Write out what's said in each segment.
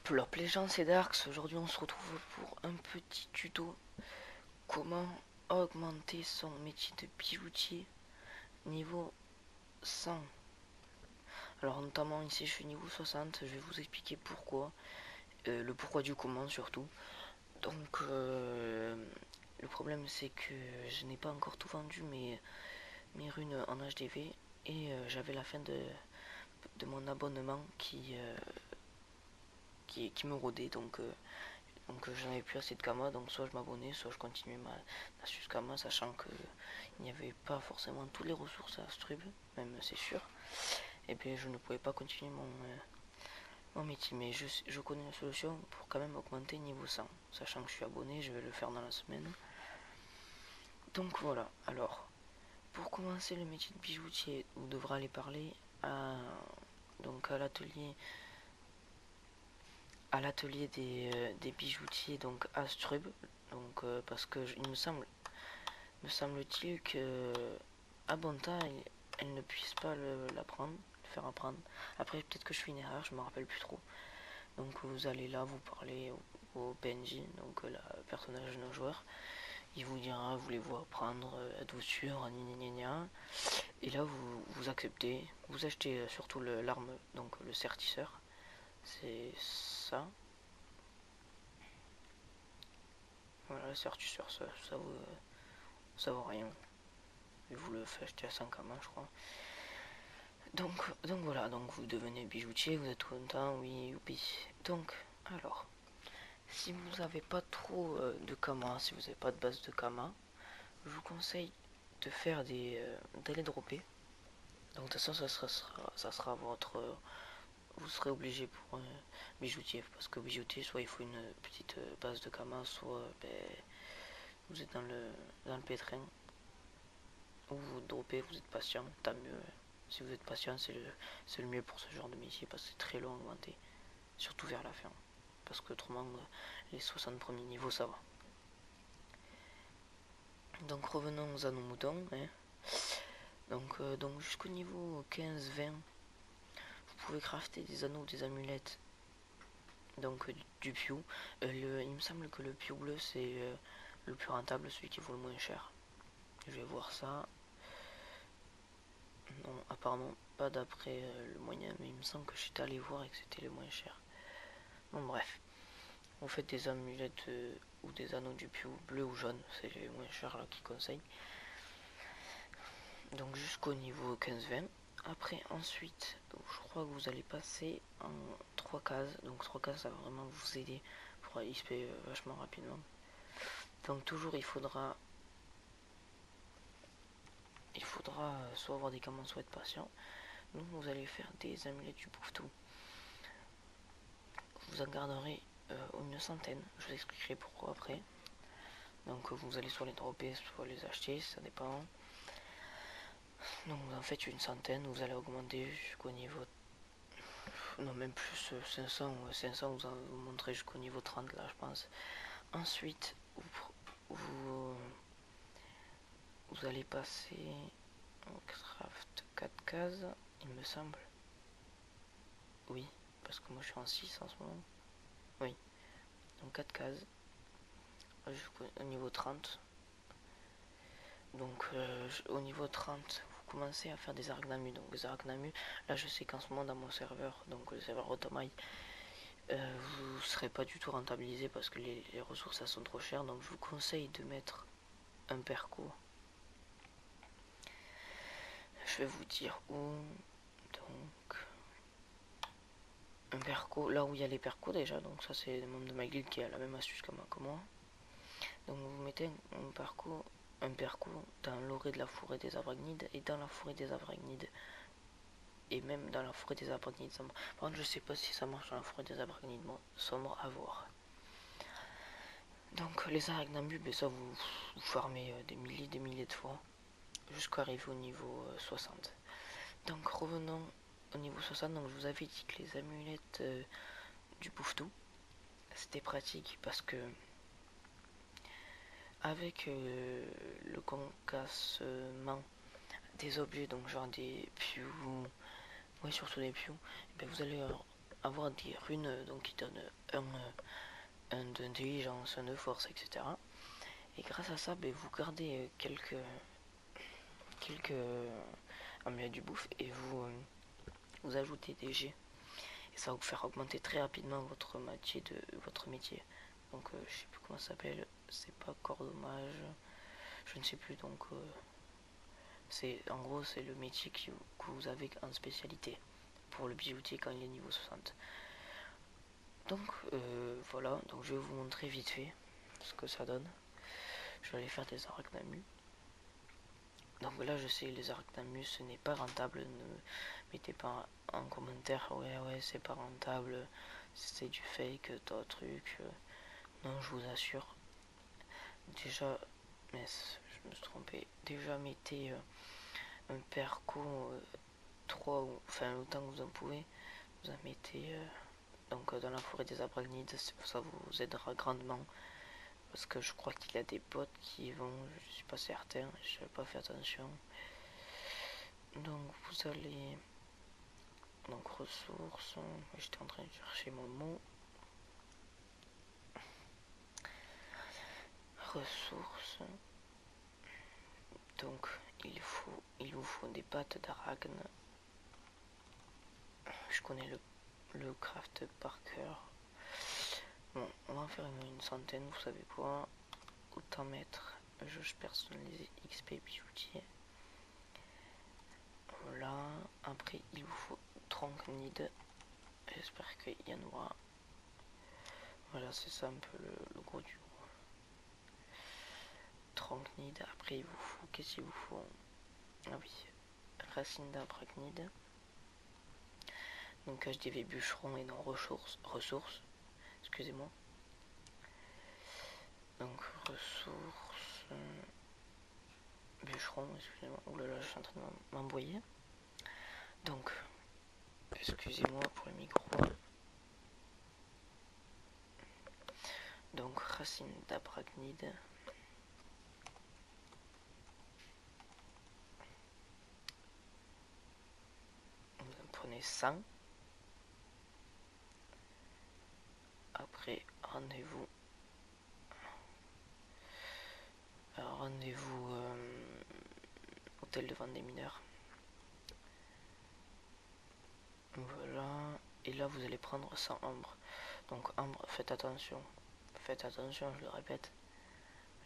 Plop les gens, c'est Darks. Aujourd'hui on se retrouve pour un petit tuto. Comment augmenter son métier de bijoutier niveau 100. Alors notamment ici je suis niveau 60, je vais vous expliquer pourquoi. Le pourquoi du comment surtout. Donc le problème c'est que je n'ai pas encore tout vendu mes runes en HDV. Et j'avais la fin de mon abonnement qui me rôdait, donc j'en avais plus assez de Kama, donc soit je m'abonnais, soit je continuais ma astuce Kama, sachant que il n'y avait pas forcément toutes les ressources à Strub, même c'est sûr. Et bien je ne pouvais pas continuer mon métier, mais je connais la solution pour quand même augmenter niveau 100, sachant que je suis abonné, je vais le faire dans la semaine. Donc voilà, alors pour commencer le métier de bijoutier, vous devrez aller parler donc à l'atelier des bijoutiers, donc à Strub, donc parce que me semble-t-il que à Bonta elle ne puisse pas l'apprendre, le faire apprendre. Après peut-être que je fais une erreur, je me rappelle plus trop. Donc vous allez là, vous parlez au PNJ, donc le personnage de nos joueurs. Il vous dira, voulez-vous apprendre, êtes-vous sûr, gna gna gna. Et là vous acceptez, vous achetez surtout l'arme, donc le sertisseur. C'est ça. Voilà, le sertisseur, ça vaut rien. Et vous le faites acheter à 5 à main, je crois. Donc voilà, donc vous devenez bijoutier, vous êtes content, oui, youpi. Donc, alors, si vous n'avez pas trop de Kama, si vous n'avez pas de base de Kama, je vous conseille de faire d'aller dropper. Donc de toute façon, ça sera votre... vous serez obligé pour bijoutier, parce que bijoutier, soit il faut une petite base de Kama, soit vous êtes dans le pétrin, ou vous droppez, vous êtes patient, tant mieux. Si vous êtes patient, c'est le mieux pour ce genre de métier, parce que c'est très long à augmenter, surtout vers la fin. Parce que autrement, les 60 premiers niveaux, ça va. Donc revenons à nos moutons. Hein. Donc jusqu'au niveau 15-20, vous pouvez crafter des anneaux, des amulettes. Donc du piou. Il me semble que le piou bleu, c'est le plus rentable, celui qui vaut le moins cher. Je vais voir ça. Non, apparemment pas d'après le moyen, mais il me semble que j'étais allé voir et que c'était le moins cher. Bon bref, vous faites des amulettes ou des anneaux du piou bleu ou jaune, c'est les moins chers là qui conseillent. Donc jusqu'au niveau 15-20. Après ensuite, je crois que vous allez passer en 3 cases. Donc 3 cases ça va vraiment vous aider pour XP vachement rapidement. Donc toujours il faudra soit avoir des commandes, soit être patient. Donc vous allez faire des amulettes du Pouftou. Vous en garderez une centaine, je vous expliquerai pourquoi après. Donc vous allez soit les dropper, soit les acheter, ça dépend. Donc vous en faites une centaine, vous allez augmenter jusqu'au niveau... Non, même plus 500 ou 500, vous montrez jusqu'au niveau 30 là, je pense. Ensuite, vous, vous allez passer en craft 4 cases, il me semble. Oui, parce que moi je suis en 6 en ce moment. Oui, donc 4 cases jusqu'au niveau 30. Donc au niveau 30, vous commencez à faire des arachnamus. Donc les arachnamus, là je sais qu'en ce moment dans mon serveur, donc le serveur Otomai, vous ne serez pas du tout rentabilisé parce que les ressources elles sont trop chères. Donc je vous conseille de mettre un perco. Je vais vous dire où. Donc un perco, là où il y a les percos déjà. Donc ça c'est le membre de ma guilde qui a la même astuce que moi. Donc vous mettez un perco dans l'orée de la forêt des arachnides et dans la forêt des arachnides. Et même dans la forêt des arachnides sombres. Par contre je sais pas si ça marche dans la forêt des arachnides sombres, à voir. Donc les arachnamus, ben ça vous farmez des milliers de fois jusqu'à arriver au niveau 60. Donc revenons au niveau 60. Donc je vous avais dit que les amulettes du Pouftou c'était pratique parce que avec le concassement des objets, donc genre des pious, ouais surtout des pious, ben vous allez avoir des runes donc qui donnent un d'intelligence, un de force, etc. Et grâce à ça, vous gardez quelques amulettes du bouffe et vous ajoutez des G. Et ça va vous faire augmenter très rapidement votre métier. Donc je sais plus comment ça s'appelle, c'est pas cordommage, je ne sais plus, donc en gros c'est le métier que vous avez en spécialité pour le bijoutier quand il est niveau 60. Donc voilà, donc je vais vous montrer vite fait ce que ça donne. Je vais aller faire des arachnamus. Donc là je sais, les arachnamus ce n'est pas rentable, ne mettez pas en commentaire ouais c'est pas rentable, c'est du fake, d'autres trucs. Non, je vous assure. Déjà, mais je me suis trompé. Déjà mettez un perco 3, enfin autant que vous en pouvez. Vous en mettez donc dans la forêt des arachnides, ça vous aidera grandement. Parce que je crois qu'il y a des bots qui vont, je suis pas certain, je n'ai pas fait attention. Donc vous allez, donc ressources, j'étais en train de chercher mon mot. Ressources, donc il vous faut des pattes d'arachne. Je connais le craft par cœur. Bon, on va en faire une centaine, vous savez quoi. Autant mettre jauge personnalisée XP bijoutier. Voilà. Après, il vous faut tronc nid. J'espère qu'il y en aura. Voilà, c'est ça un peu le gros du tronc nid. Après, il vous faut. Qu'est-ce qu'il vous faut? Ah oui, racine d'arachnide. Donc HDV bûcheron et non ressources. Excusez-moi. Donc ressources. Bûcheron, excusez-moi. Oulala, je suis en train de m'emboyer. Donc, excusez-moi pour le micro. Donc, racine d'arachnide. Vous en prenez 100. Après, rendez-vous hôtel de vente des mineurs. Voilà. Et là, vous allez prendre 100 ambre. Donc, ambre, faites attention. Faites attention, je le répète.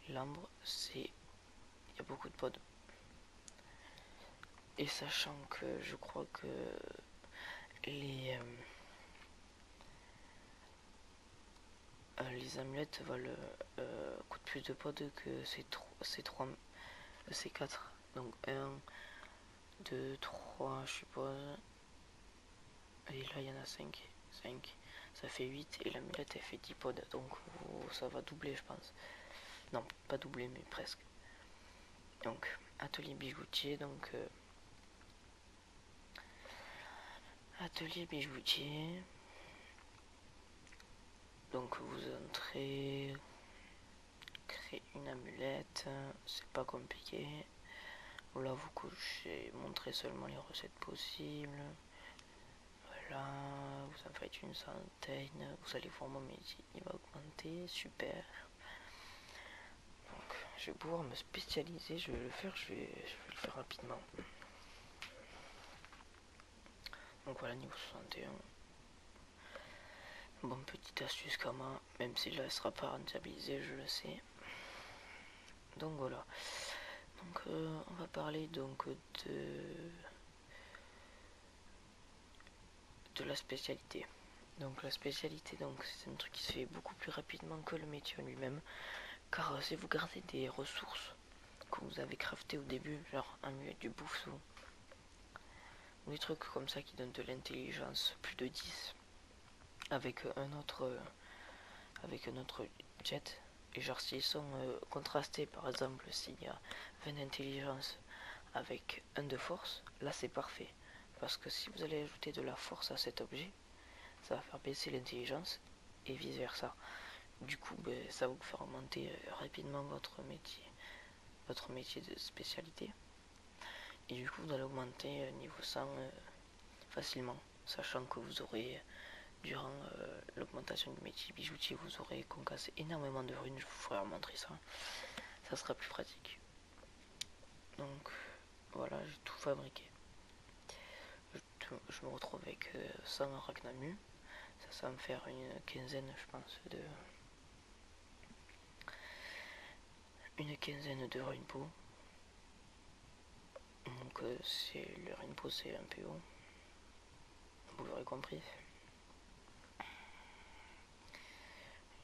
L'ambre, c'est... Il y a beaucoup de pods. Et sachant que je crois que les amulettes valent coûtent plus de pods que ces 4. Donc 1, 2, 3 je suppose. Et là il y en a 5. Ça fait 8 et l'amulette elle fait 10 pods. Donc ça va doubler je pense. Non, pas doubler mais presque. Donc atelier bijoutier, donc atelier bijoutier. Donc vous entrez, créez une amulette, c'est pas compliqué. Là vous couchez, montrez seulement les recettes possibles. Voilà, vous en faites une centaine. Vous allez voir mon métier, il va augmenter, super. Donc je vais pouvoir me spécialiser, je vais le faire, je vais le faire rapidement. Donc voilà, niveau 61. Bon, petite astuce Kama, même si là elle sera pas rentabilisée, je le sais. Donc voilà. Donc on va parler donc de la spécialité. Donc la spécialité, donc c'est un truc qui se fait beaucoup plus rapidement que le métier en lui-même. Car si vous gardez des ressources que vous avez craftées au début, genre un amulette du bouffe ou des trucs comme ça qui donnent de l'intelligence, plus de 10, avec un autre jet. Et genre s'ils sont contrastés, par exemple s'il y a 20 d'intelligence avec 1 de force, là c'est parfait. Parce que si vous allez ajouter de la force à cet objet, ça va faire baisser l'intelligence et vice versa. Du coup, ça va vous faire augmenter rapidement votre métier de spécialité. Et du coup, vous allez augmenter niveau 100 facilement, sachant que vous aurez l'augmentation du métier bijoutier, vous aurez concassé énormément de runes. Je vous ferai montrer ça. Ça sera plus pratique. Donc voilà, j'ai tout fabriqué. Je me retrouve avec 100 arachnamus. Ça va me faire une quinzaine, je pense, de runepos. Donc le runepos c'est un peu haut. Vous l'aurez compris.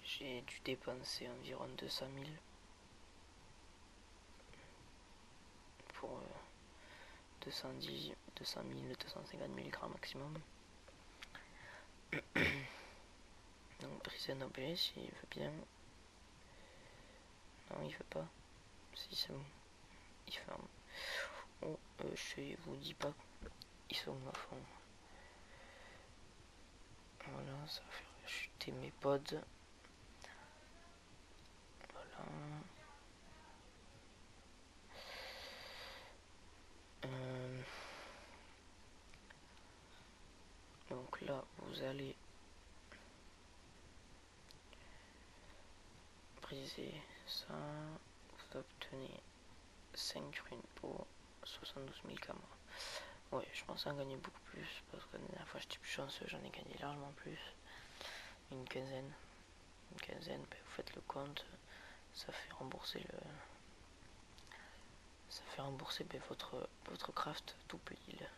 J'ai dû dépenser environ 200 000 pour 210, 200 000, 250 000 grammes maximum. Donc briser un objet s'il veut bien. Non, il veut pas. Si, c'est bon. Il ferme. Oh, je vous dis pas. Ils sont à fond. Voilà, ça va faire chuter mes pods. Voilà. Donc là, vous allez briser ça. Vous obtenez 5 runes pour 72 000 camas. Ouais, je pense en gagner beaucoup plus parce que la dernière fois j'étais plus chanceux, j'en ai gagné largement plus. Une quinzaine. Ben, vous faites le compte, ça fait rembourser ben, votre craft tout pile.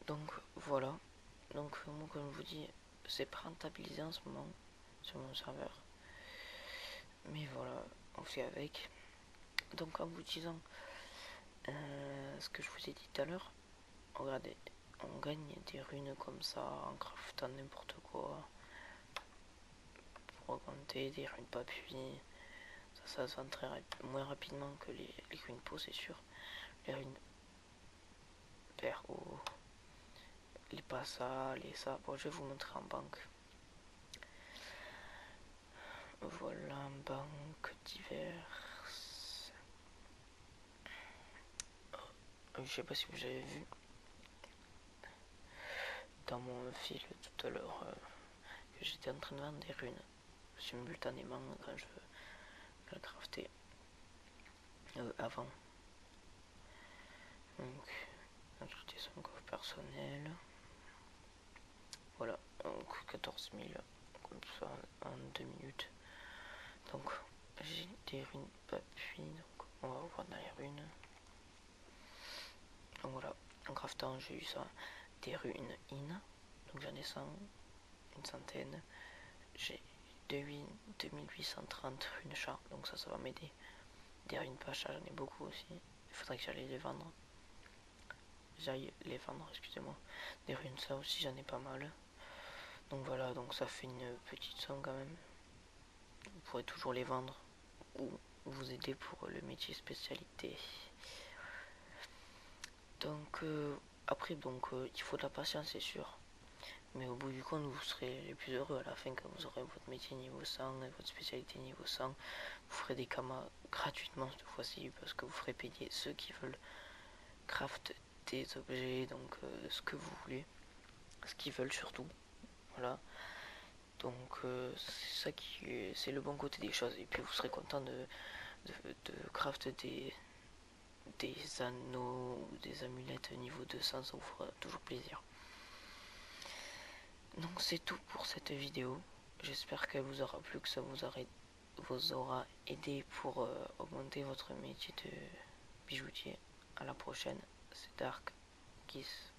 Donc voilà. Donc moi comme je vous dis, c'est pas rentabilisé en ce moment sur mon serveur. Mais voilà, on fait avec. Donc en vous disant ce que je vous ai dit tout à l'heure, regardez, on gagne des runes comme ça en craftant n'importe quoi pour augmenter des runes papier. Ça se vend moins rapidement que les runes peau, c'est sûr. Les runes père ou les pas ça, les ça. Bon, je vais vous montrer en banque. Voilà, en banque diverses. Je sais pas si vous avez vu dans mon fil tout à l'heure que j'étais en train de vendre des runes simultanément quand je la craftais avant. Donc, ajouter son coffre personnel. Voilà, donc 14 000 comme ça en 2 minutes. Donc, j'ai des runes papier, donc on va voir dans les runes. Donc voilà, en craftant j'ai eu ça, des runes in, donc j'en ai 100, une centaine. J'ai 2830 runes char, donc ça va m'aider. Des runes pas char, j'en ai beaucoup aussi. Il faudrait que j'aille les vendre. Excusez-moi. Des runes ça aussi j'en ai pas mal. Donc voilà, donc ça fait une petite somme quand même. Vous pourrez toujours les vendre ou vous aider pour le métier spécialité. Donc après il faut de la patience c'est sûr. Mais au bout du compte vous serez les plus heureux à la fin quand vous aurez votre métier niveau 100 et votre spécialité niveau 100. Vous ferez des kamas gratuitement cette fois-ci parce que vous ferez payer ceux qui veulent craft des objets, donc ce que vous voulez. Ce qu'ils veulent surtout. Voilà. Donc c'est ça c'est le bon côté des choses. Et puis vous serez content de craft des anneaux ou des amulettes niveau 200, ça vous fera toujours plaisir. Donc c'est tout pour cette vidéo. J'espère qu'elle vous aura plu, que ça vous aura aidé pour augmenter votre métier de bijoutier. À la prochaine, c'est Dark Kiss.